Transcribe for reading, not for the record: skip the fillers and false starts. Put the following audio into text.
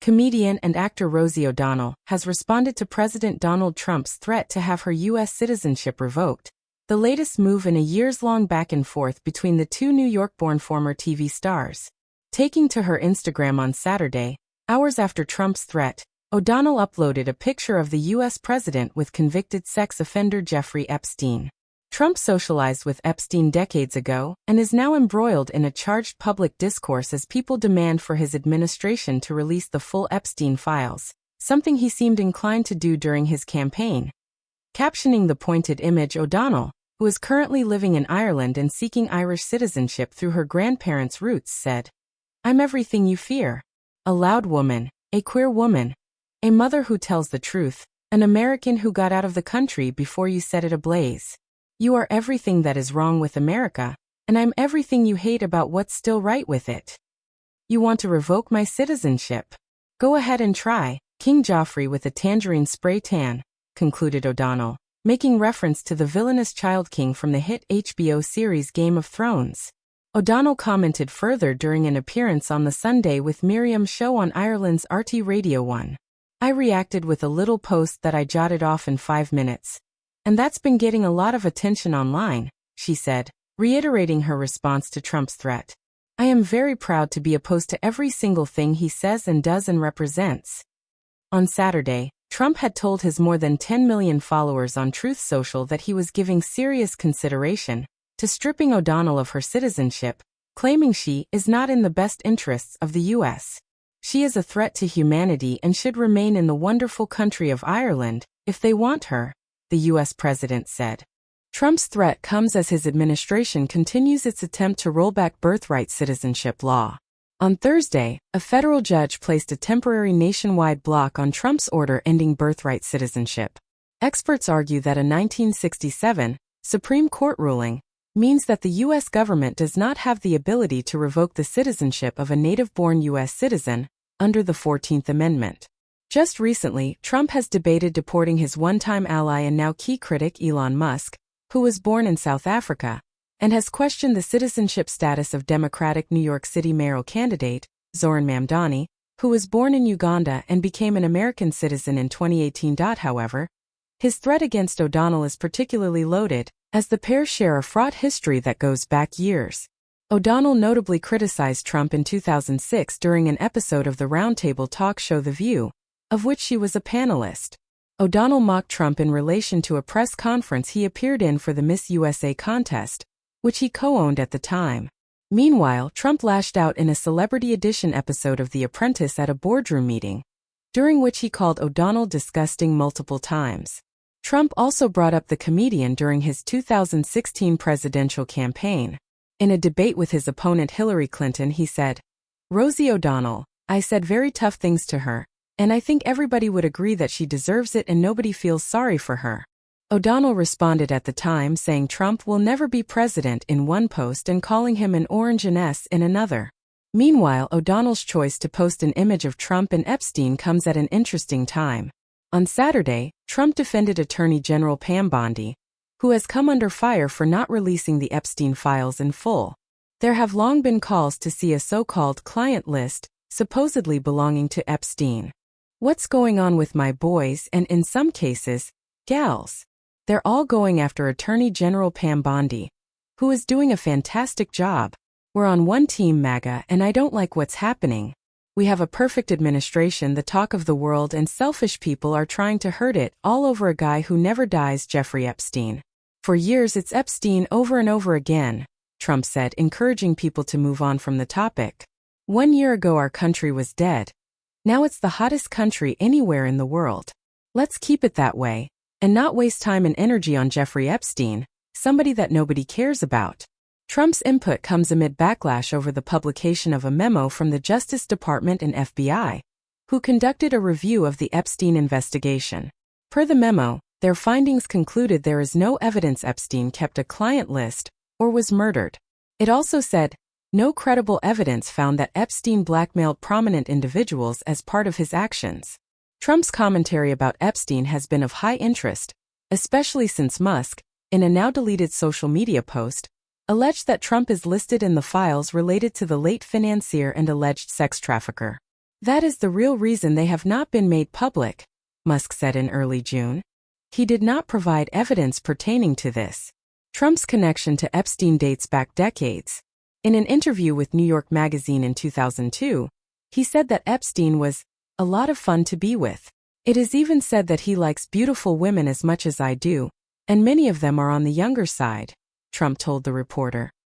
Comedian and actor Rosie O'Donnell has responded to President Donald Trump's threat to have her U.S. citizenship revoked, the latest move in a years-long back-and-forth between the two New York-born former TV stars. Taking to her Instagram on Saturday, hours after Trump's threat, O'Donnell uploaded a picture of the U.S. president with convicted sex offender Jeffrey Epstein. Trump socialized with Epstein decades ago and is now embroiled in a charged public discourse as people demand for his administration to release the full Epstein files, something he seemed inclined to do during his campaign. Captioning the pointed image, O'Donnell, who is currently living in Ireland and seeking Irish citizenship through her grandparents' roots, said, "I'm everything you fear. A loud woman, a queer woman, a mother who tells the truth, an American who got out of the country before you set it ablaze. You are everything that is wrong with America, and I'm everything you hate about what's still right with it. You want to revoke my citizenship? Go ahead and try, King Joffrey with a tangerine spray tan," concluded O'Donnell, making reference to the villainous Child King from the hit HBO series Game of Thrones. O'Donnell commented further during an appearance on the Sunday with Miriam show on Ireland's RT Radio 1. "I reacted with a little post that I jotted off in 5 minutes. And that's been getting a lot of attention online," she said, reiterating her response to Trump's threat. "I am very proud to be opposed to every single thing he says and does and represents." On Saturday, Trump had told his more than 10 million followers on Truth Social that he was giving serious consideration to stripping O'Donnell of her citizenship, claiming she is not in the best interests of the U.S. She is a threat to humanity and should remain in the wonderful country of Ireland if they want her, the U.S. president said. Trump's threat comes as his administration continues its attempt to roll back birthright citizenship law. On Thursday, a federal judge placed a temporary nationwide block on Trump's order ending birthright citizenship. Experts argue that a 1967 Supreme Court ruling means that the U.S. government does not have the ability to revoke the citizenship of a native-born U.S. citizen under the 14th Amendment. Just recently, Trump has debated deporting his one-time ally and now key critic Elon Musk, who was born in South Africa, and has questioned the citizenship status of Democratic New York City mayoral candidate, Zoran Mamdani, who was born in Uganda and became an American citizen in 2018. However, his threat against O'Donnell is particularly loaded, as the pair share a fraught history that goes back years. O'Donnell notably criticized Trump in 2006 during an episode of the roundtable talk show The View, of which she was a panelist. O'Donnell mocked Trump in relation to a press conference he appeared in for the Miss USA contest, which he co-owned at the time. Meanwhile, Trump lashed out in a Celebrity Edition episode of The Apprentice at a boardroom meeting, during which he called O'Donnell disgusting multiple times. Trump also brought up the comedian during his 2016 presidential campaign. In a debate with his opponent Hillary Clinton, he said, "Rosie O'Donnell, I said very tough things to her, and I think everybody would agree that she deserves it and nobody feels sorry for her." O'Donnell responded at the time saying Trump will never be president in one post and calling him an orange-ness in another. Meanwhile, O'Donnell's choice to post an image of Trump and Epstein comes at an interesting time. On Saturday, Trump defended Attorney General Pam Bondi, who has come under fire for not releasing the Epstein files in full. There have long been calls to see a so-called client list, supposedly belonging to Epstein. "What's going on with my boys and, in some cases, gals? They're all going after Attorney General Pam Bondi, who is doing a fantastic job. We're on one team, MAGA, and I don't like what's happening. We have a perfect administration, the talk of the world, and selfish people are trying to hurt it all over a guy who never dies, Jeffrey Epstein. For years it's Epstein over and over again," Trump said, encouraging people to move on from the topic. "1 year ago our country was dead. Now it's the hottest country anywhere in the world. Let's keep it that way, and not waste time and energy on Jeffrey Epstein, somebody that nobody cares about." Trump's input comes amid backlash over the publication of a memo from the Justice Department and FBI, who conducted a review of the Epstein investigation. Per the memo, their findings concluded there is no evidence Epstein kept a client list or was murdered. It also said, no credible evidence found that Epstein blackmailed prominent individuals as part of his actions. Trump's commentary about Epstein has been of high interest, especially since Musk, in a now-deleted social media post, alleged that Trump is listed in the files related to the late financier and alleged sex trafficker. That is the real reason they have not been made public, Musk said in early June. He did not provide evidence pertaining to this. Trump's connection to Epstein dates back decades. In an interview with New York Magazine in 2002, he said that Epstein was a lot of fun to be with. It is even said that he likes beautiful women as much as I do, and many of them are on the younger side, Trump told the reporter.